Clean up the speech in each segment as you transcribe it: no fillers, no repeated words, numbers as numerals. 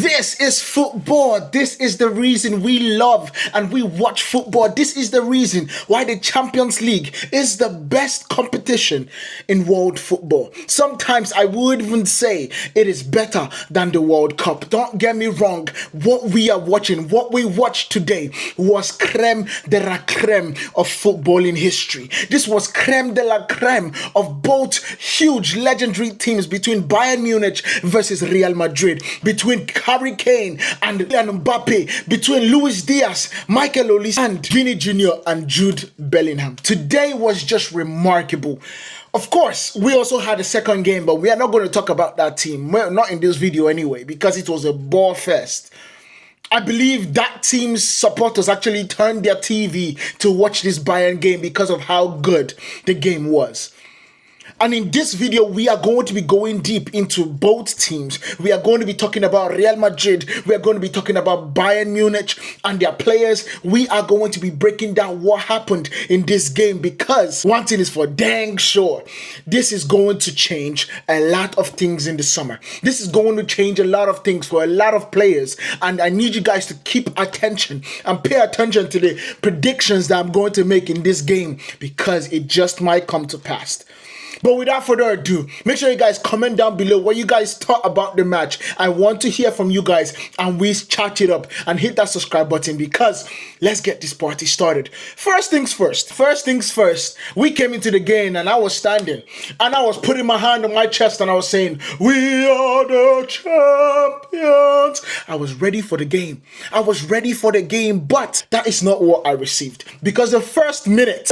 This is football. This is the reason we love and we watch football. This is the reason why the Champions League is the best competition in world football. Sometimes I would even say it is better than the World Cup. Don't get me wrong. What we are watching, what we watched today was creme de la creme of football in history. This was creme de la creme of both huge legendary teams between Bayern Munich versus Real Madrid, between Harry Kane and Mbappe, between Luis Diaz, Michael Olise, and Vini Jr. and Jude Bellingham. Today was just remarkable. Of course, we also had a second game, but we are not going to talk about that team. Well, not in this video anyway, because it was a ball fest. I believe that team's supporters actually turned their TV to watch this Bayern game because of how good the game was. And in this video, we are going to be going deep into both teams. We are going to be talking about Real Madrid. We are going to be talking about Bayern Munich and their players. We are going to be breaking down what happened in this game, because one thing is for dang sure. This is going to change a lot of things in the summer. This is going to change a lot of things for a lot of players. And I need you guys to keep attention and pay attention to the predictions that I'm going to make in this game, because it just might come to pass. But without further ado, make sure you guys comment down below what you guys thought about the match. I want to hear from you guys, and we chat it up, and hit that subscribe button, because let's get this party started. First things first, we came into the game and I was standing and I was putting my hand on my chest and I was saying, we are the champions. I was ready for the game. But that is not what I received, because the first minute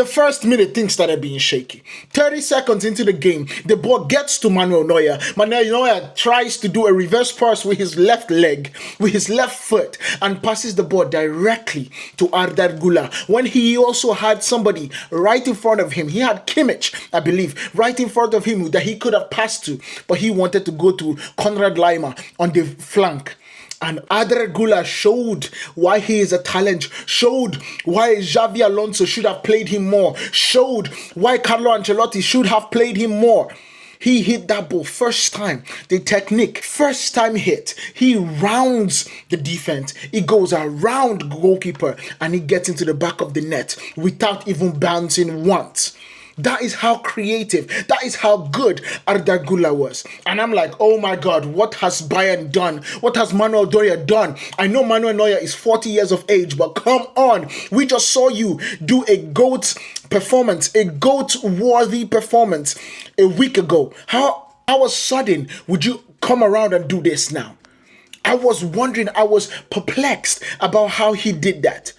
things started being shaky. 30 seconds into the game, the ball gets to Manuel Neuer. Manuel Neuer tries to do a reverse pass with his left leg, with his left foot, and passes the ball directly to Arda Güler, when he also had somebody right in front of him. He had Kimmich, I believe, right in front of him that he could have passed to, but he wanted to go to Konrad Laimer on the flank. And Arda Güler showed why he is a talent, showed why Xavi Alonso should have played him more, showed why Carlo Ancelotti should have played him more. He hit that ball first time. The technique, first time hit. He rounds the defense. He goes around the goalkeeper and he gets into the back of the net without even bouncing once. That is how creative, that is how good Arda Güler was. And I'm like, oh my God, what has Bayern done? What has Manuel Neuer done? I know Manuel Neuer is 40 years of age, but come on. We just saw you do a GOAT performance, a GOAT-worthy performance a week ago. How sudden would you come around and do this now? I was wondering, I was perplexed about how he did that.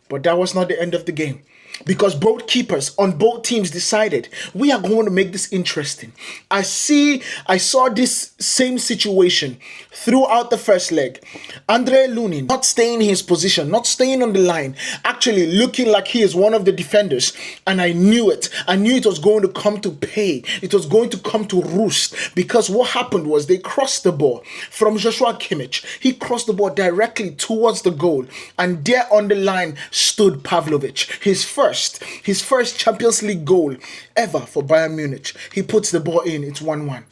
But that was not the end of the game, because both keepers on both teams decided we are going to make this interesting. I saw this same situation throughout the first leg. Andre Lunin not staying in his position, not staying on the line, actually looking like he is one of the defenders. And I knew it. I knew it was going to come to pay. It was going to come to roost, because what happened was they crossed the ball from Joshua Kimmich. He crossed the ball directly towards the goal. And there on the line stood Pavlovic, his first Champions League goal ever for Bayern Munich. He puts the ball in, it's 1-1.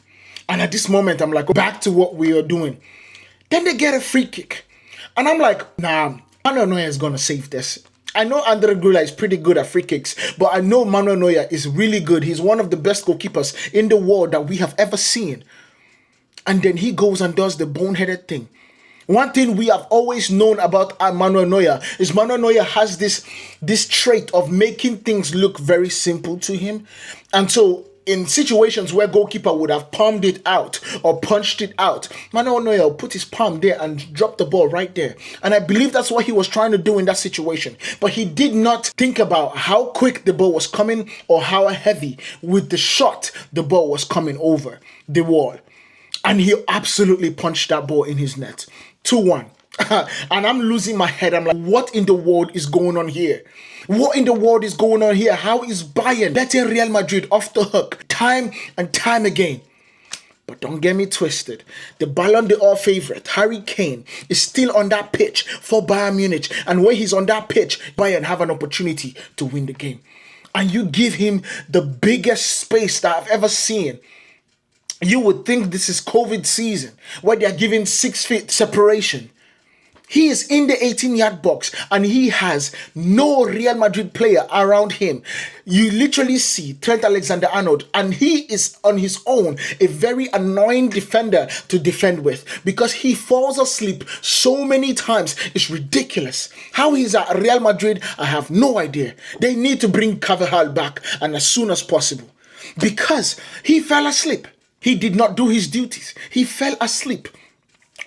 And at this moment, I'm like, back to what we are doing. Then they get a free kick. And I'm like, nah, Manuel Neuer is going to save this. I know Arda Güler is pretty good at free kicks, but I know Manuel Neuer is really good. He's one of the best goalkeepers in the world that we have ever seen. And then he goes and does the boneheaded thing. One thing we have always known about Manuel Neuer is Manuel Neuer has this trait of making things look very simple to him. And so in situations where goalkeeper would have palmed it out or punched it out, Manuel Neuer put his palm there and dropped the ball right there. And I believe that's what he was trying to do in that situation. But he did not think about how quick the ball was coming or how heavy with the shot the ball was coming over the wall. And he absolutely punched that ball in his net. 2-1. And I'm losing my head. I'm like, what in the world is going on here? What in the world is going on here? How is Bayern letting Real Madrid off the hook time and time again? But don't get me twisted. The Ballon d'Or favorite, Harry Kane, is still on that pitch for Bayern Munich. And when he's on that pitch, Bayern have an opportunity to win the game. And you give him the biggest space that I've ever seen You would think this is COVID season where they are giving 6 feet separation. He is in the 18-yard box and he has no Real Madrid player around him. You literally see Trent Alexander-Arnold and he is on his own, a very annoying defender to defend with because he falls asleep so many times. It's ridiculous. How he's at Real Madrid, I have no idea. They need to bring Carvajal back and as soon as possible because he fell asleep. He did not do his duties. He fell asleep.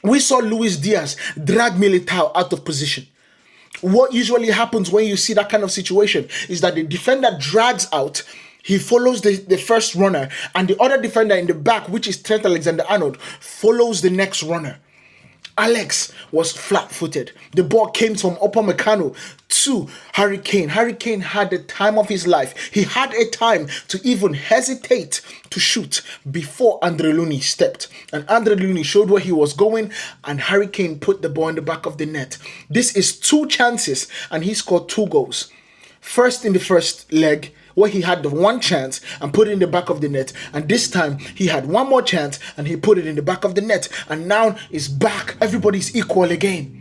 We saw Luis Diaz drag Militao out of position. What usually happens when you see that kind of situation is that the defender drags out, he follows the first runner, and the other defender in the back, which is Trent Alexander-Arnold, follows the next runner. Alex was flat-footed. The ball came from Upamecano to Harry Kane. Harry Kane had the time of his life. He had a time to even hesitate to shoot before Andre Looney stepped. And Andre Looney showed where he was going and Harry Kane put the ball in the back of the net. This is 2 chances and he scored 2 goals. First in the first leg, where he had the one chance and put it in the back of the net. And this time, he had one more chance and he put it in the back of the net. And now it's back. Everybody's equal again.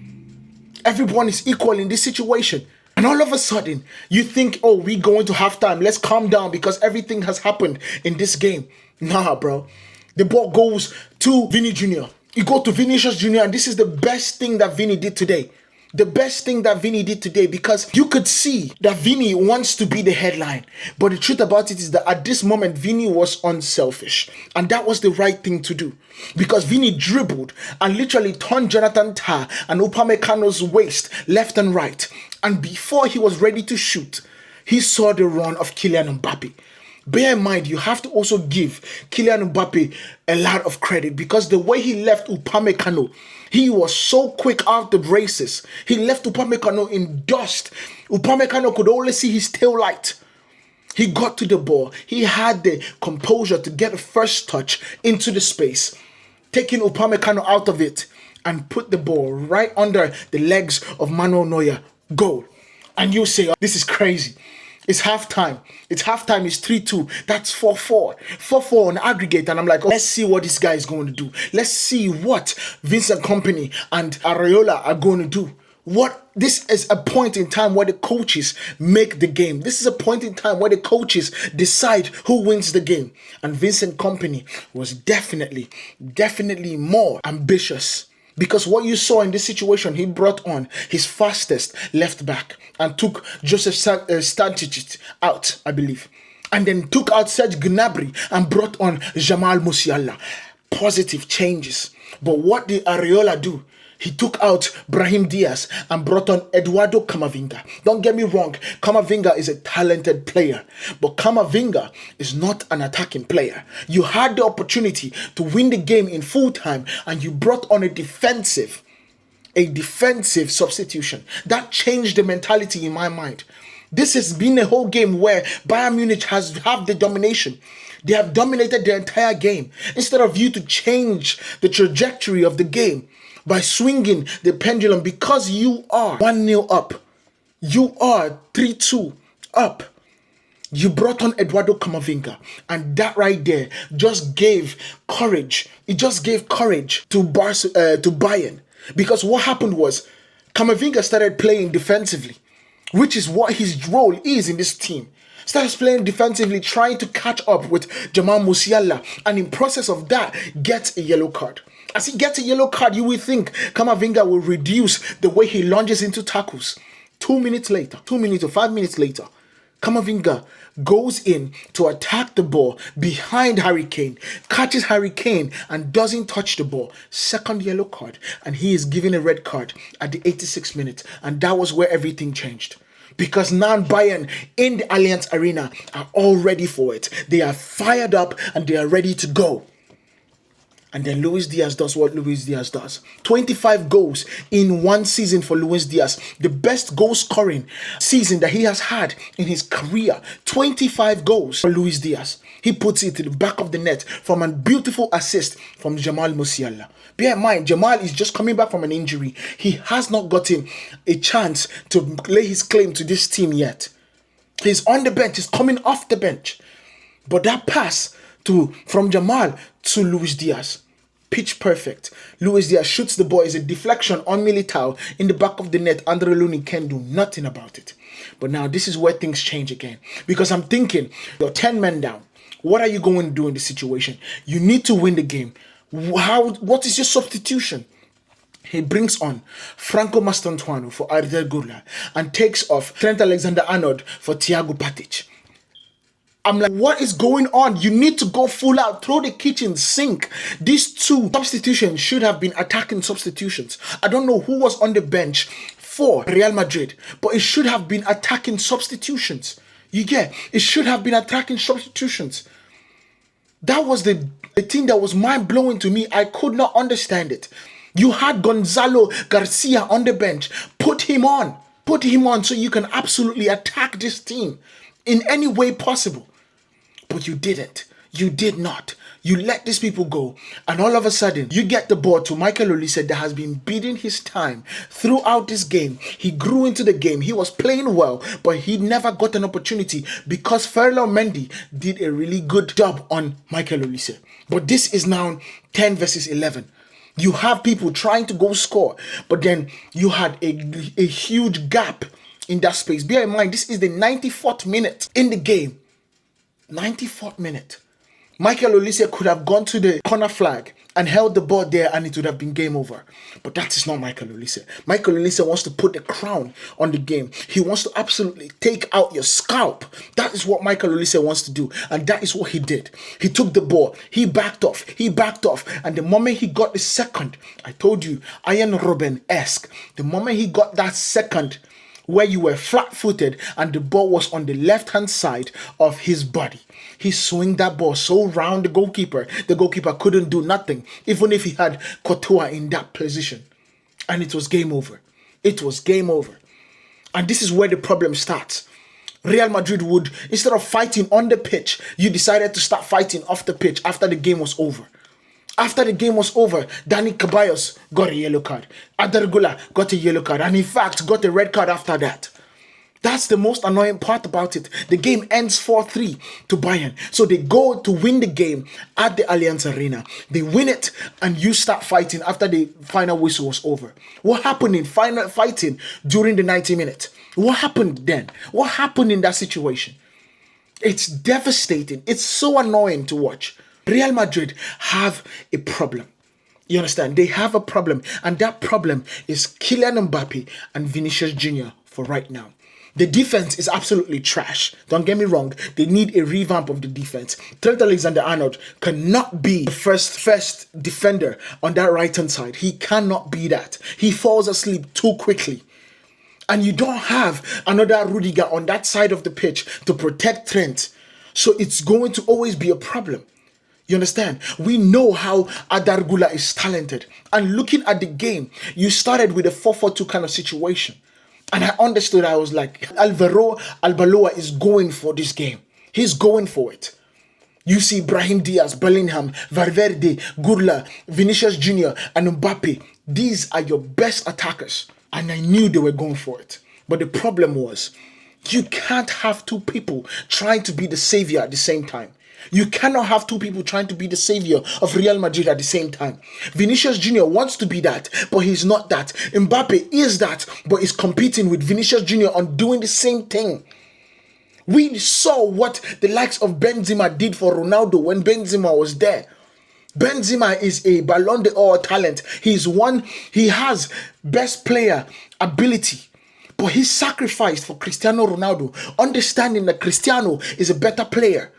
Everyone is equal in this situation. And all of a sudden, you think, oh, we going to halftime. Let's calm down because everything has happened in this game. Nah, bro. The ball goes to Vinny Jr. You go to Vinicius Jr. and this is the best thing that Vinny did today. The best thing that Vinny did today, because you could see that Vinny wants to be the headline. But the truth about it is that at this moment, Vinny was unselfish. And that was the right thing to do. Because Vinny dribbled and literally turned Jonathan Tah and Upamecano's waist left and right. And before he was ready to shoot, he saw the run of Kylian Mbappe. Bear in mind, you have to also give Kylian Mbappe a lot of credit because the way he left Upamecano, he was so quick out the races. He left Upamecano in dust. Upamecano could only see his tail light. He got to the ball. He had the composure to get a first touch into the space, taking Upamecano out of it and put the ball right under the legs of Manuel Neuer. Goal. And you say, oh, this is crazy. It's halftime. It's 3-2. That's 4-4. 4-4 on aggregate. And I'm like, oh, let's see what this guy is going to do. Let's see what Vincent Kompany and Areola are going to do. This is a point in time where the coaches make the game. This is a point in time where the coaches decide who wins the game. And Vincent Kompany was definitely more ambitious. Because what you saw in this situation, he brought on his fastest left back and took Joseph Stančić out, I believe. And then took out Serge Gnabry and brought on Jamal Musiala. Positive changes. But what did Areola do? He took out Brahim Diaz and brought on Eduardo Camavinga. Don't get me wrong, Camavinga is a talented player, but Camavinga is not an attacking player. You had the opportunity to win the game in full time and you brought on a defensive substitution. That changed the mentality in my mind. This has been a whole game where Bayern Munich has the domination. They have dominated the entire game. Instead of you to change the trajectory of the game by swinging the pendulum, because you are 1-0 up, you are 3-2 up, you brought on Eduardo Camavinga, and that right there just gave courage. It just gave courage to Bayern, because what happened was Camavinga started playing defensively, which is what his role is in this team. Starts playing defensively, trying to catch up with Jamal Musiala, and in process of that, gets a yellow card. As he gets a yellow card, you will think Camavinga will reduce the way he lunges into tackles. 2 minutes later, 2 minutes or 5 minutes later, Camavinga goes in to attack the ball behind Harry Kane, catches Harry Kane and doesn't touch the ball. Second yellow card, and he is given a red card at the 86th minute. And that was where everything changed. Because now Bayern in the Allianz Arena are all ready for it. They are fired up and they are ready to go. And then Luis Diaz does what Luis Diaz does. 25 goals in one season for Luis Diaz. The best goal scoring season that he has had in his career. 25 goals for Luis Diaz. He puts it to the back of the net from a beautiful assist from Jamal Musiala. Bear in mind, Jamal is just coming back from an injury. He has not gotten a chance to lay his claim to this team yet. He's on the bench. He's coming off the bench. But that pass from Jamal to Luis Diaz. Pitch perfect. Luis Diaz shoots the ball. It's a deflection on Militao in the back of the net. Andre Looney can do nothing about it. But now this is where things change again. Because I'm thinking, you're 10 men down. What are you going to do in this situation? You need to win the game. What is your substitution? He brings on Franco Mastantuano for Arda Güler and takes off Trent Alexander-Arnold for Thiago Patic. I'm like, what is going on? You need to go full out, throw the kitchen sink. These two substitutions should have been attacking substitutions. I don't know who was on the bench for Real Madrid, but it should have been attacking substitutions. You get? It should have been attacking substitutions. That was the thing that was mind-blowing to me. I could not understand it. You had Gonzalo Garcia on the bench. Put him on. Put him on so you can absolutely attack this team in any way possible. But you didn't. You did not. You let these people go. And all of a sudden, you get the ball to Michael Olise that has been beating his time throughout this game. He grew into the game. He was playing well, but he never got an opportunity because Ferland Mendy did a really good job on Michael Olise. But this is now 10 versus 11. You have people trying to go score, but then you had a huge gap in that space. Bear in mind, this is the 94th minute in the game. 94th minute. Michael Olise could have gone to the corner flag and held the ball there and it would have been game over. But that is not Michael Olise. Michael Olise wants to put the crown on the game. He wants to absolutely take out your scalp. That is what Michael Olise wants to do. And that is what he did. He took the ball. He backed off. And the moment he got the second, I told you, Iron Robben-esque. The moment he got that second, where you were flat-footed and the ball was on the left-hand side of his body, he swung that ball so round the goalkeeper couldn't do nothing, even if he had Courtois in that position. And it was game over. It was game over. And this is where the problem starts. Real Madrid would, instead of fighting on the pitch, you decided to start fighting off the pitch after the game was over. After the game was over, Dani Ceballos got a yellow card. Arda Güler got a yellow card. And in fact, got a red card after that. That's the most annoying part about it. The game ends 4-3 to Bayern. So they go to win the game at the Allianz Arena. They win it and you start fighting after the final whistle was over. What happened in final fighting during the 90 minutes? What happened then? What happened in that situation? It's devastating. It's so annoying to watch. Real Madrid have a problem. You understand? They have a problem. And that problem is Kylian Mbappe and Vinicius Jr. for right now. The defense is absolutely trash. Don't get me wrong. They need a revamp of the defense. Trent Alexander-Arnold cannot be the first defender on that right-hand side. He cannot be that. He falls asleep too quickly. And you don't have another Rudiger on that side of the pitch to protect Trent. So it's going to always be a problem. You understand? We know how Arda Güler is talented. And looking at the game, you started with a 4-4-2 kind of situation. And I understood. I was like, Alvaro Arbeloa is going for this game. He's going for it. You see Brahim Diaz, Bellingham, Valverde, Güler, Vinicius Jr. and Mbappe. These are your best attackers. And I knew they were going for it. But the problem was, you can't have two people trying to be the savior at the same time. You cannot have two people trying to be the savior of Real Madrid at the same time. Vinicius Jr. wants to be that, but he's not that. Mbappe is that, but is competing with Vinicius Jr. on doing the same thing. We saw what the likes of Benzema did for Ronaldo when Benzema was there. Benzema is a Ballon d'Or talent. He has best player ability. But he sacrificed for Cristiano Ronaldo, understanding that Cristiano is a better player.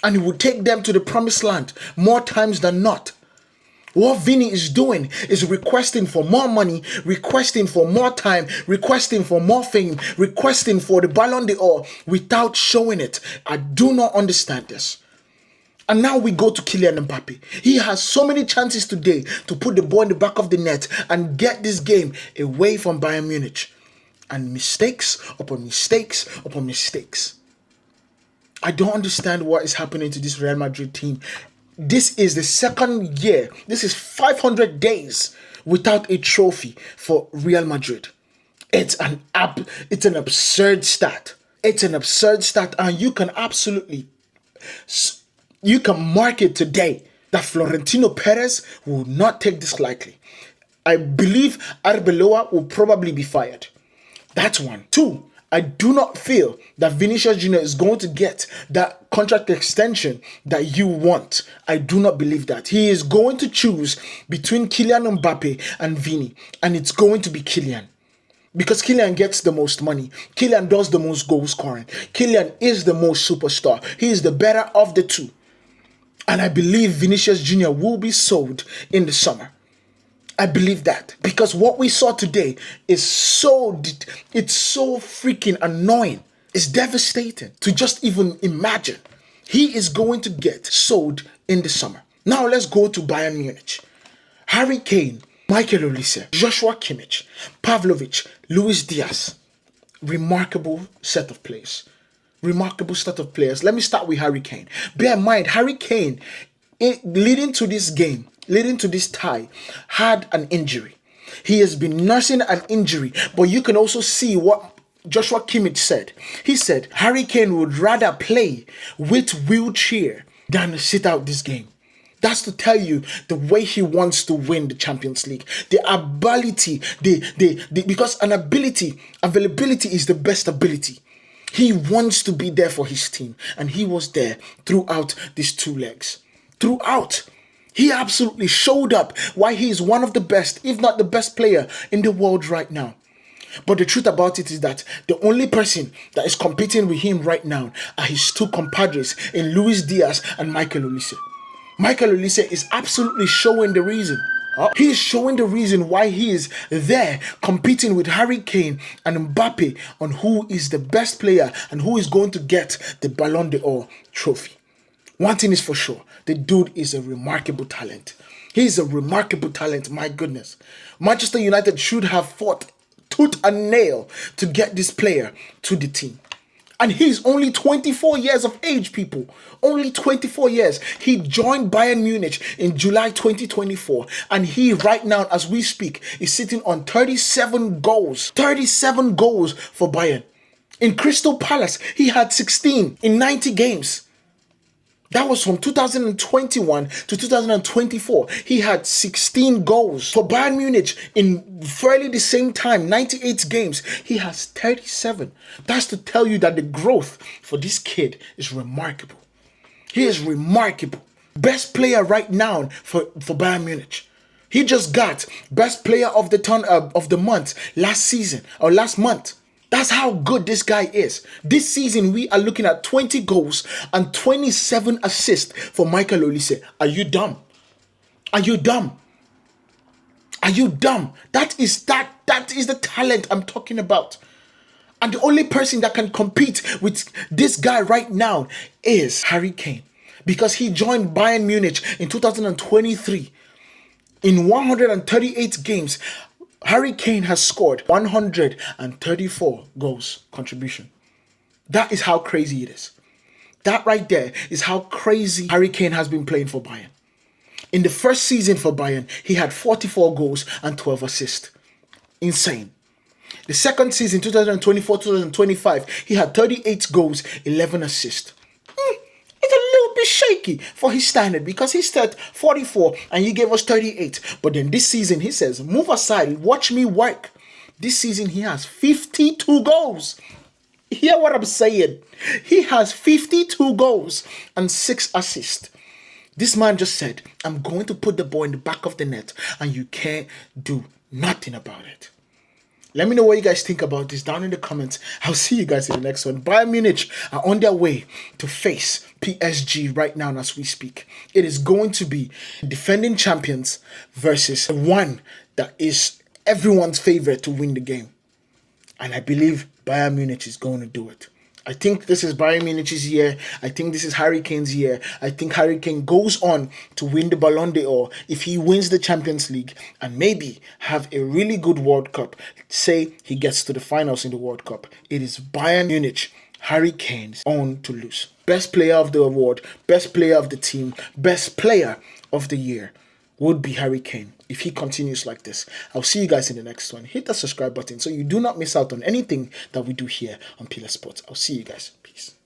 And he would take them to the promised land more times than not. What Vini is doing is requesting for more money, requesting for more time, requesting for more fame, requesting for the Ballon d'Or without showing it. I do not understand this. And now we go to Kylian Mbappe. He has so many chances today to put the ball in the back of the net and get this game away from Bayern Munich. And mistakes upon mistakes upon mistakes. I don't understand what is happening to this Real Madrid team. This is the second year. This is 500 days without a trophy for Real Madrid. It's an absurd stat. It's an absurd stat, and you can absolutely You can mark it today that Florentino Perez will not take this lightly. I believe Arbeloa will probably be fired. That's one. Two, I do not feel that Vinicius Jr. is going to get that contract extension that you want. I do not believe that. He is going to choose between Kylian Mbappe and Vini, and it's going to be Kylian. Because Kylian gets the most money. Kylian does the most goal scoring. Kylian is the most superstar. He is the better of the two. And I believe Vinicius Jr. will be sold in the summer. I believe that, because what we saw today is it's so freaking annoying. It's devastating to just even imagine. He is going to get sold in the summer. Now let's go to Bayern Munich. Harry Kane, Michael Olise, Joshua Kimmich, Pavlovic, Luis Diaz. Remarkable set of players. Remarkable set of players. Let me start with Harry Kane. Bear in mind, Harry Kane, leading to this game, leading to this tie, had an injury. He has been nursing an injury, but you can also see what Joshua Kimmich said. He said Harry Kane would rather play with wheelchair than sit out this game. That's to tell you the way he wants to win the Champions League. The ability, because availability is the best ability. He wants to be there for his team, and he was there throughout these 2 legs. Throughout. He absolutely showed up why he is one of the best, if not the best player in the world right now. But the truth about it is that the only person that is competing with him right now are his 2 compadres in Luis Diaz and Michael Olise. Michael Olise is absolutely showing the reason. He is showing the reason why he is there competing with Harry Kane and Mbappe on who is the best player and who is going to get the Ballon d'Or trophy. One thing is for sure, the dude is a remarkable talent. He is a remarkable talent, my goodness. Manchester United should have fought tooth and nail to get this player to the team. And he's only 24 years of age, people. Only 24 years. He joined Bayern Munich in July 2024. And he, right now, as we speak, is sitting on 37 goals. 37 goals for Bayern. In Crystal Palace, he had 16 in 90 games. That was from 2021 to 2024. He had 16 goals. For Bayern Munich, in fairly the same time, 98 games, he has 37. That's to tell you that the growth for this kid is remarkable. He is remarkable. Best player right now for Bayern Munich. He just got best player of the month last month. That's how good this guy is. This season, we are looking at 20 goals and 27 assists for Michael Olise. Are you dumb? Are you dumb? Are you dumb? That is the talent I'm talking about. And the only person that can compete with this guy right now is Harry Kane. Because he joined Bayern Munich in 2023. In 138 games, Harry Kane has scored 134 goals contribution. That is how crazy it is. That right there is how crazy Harry Kane has been playing for Bayern. In the first season for Bayern, he had 44 goals and 12 assists. Insane. The second season, 2024-2025, he had 38 goals, 11 assists. It's a little bit shaky for his standard because he started 44 and he gave us 38. But then this season, he says, move aside, watch me work. This season, he has 52 goals. Hear what I'm saying? He has 52 goals and 6 assists. This man just said, I'm going to put the ball in the back of the net and you can't do nothing about it. Let me know what you guys think about this down in the comments. I'll see you guys in the next one. Bayern Munich are on their way to face PSG right now as we speak. It is going to be defending champions versus one that is everyone's favorite to win the game. And I believe Bayern Munich is going to do it. I think this is Bayern Munich's year. I think this is Harry Kane's year. I think Harry Kane goes on to win the Ballon d'Or if he wins the Champions League and maybe have a really good World Cup. Say he gets to the finals in the World Cup. It is Bayern Munich, Harry Kane's own to lose. Best player of the award, best player of the team, best player of the year would be Harry Kane if he continues like this. I'll see you guys in the next one. Hit the subscribe button so you do not miss out on anything that we do here on Pillar Sports. I'll see you guys. Peace.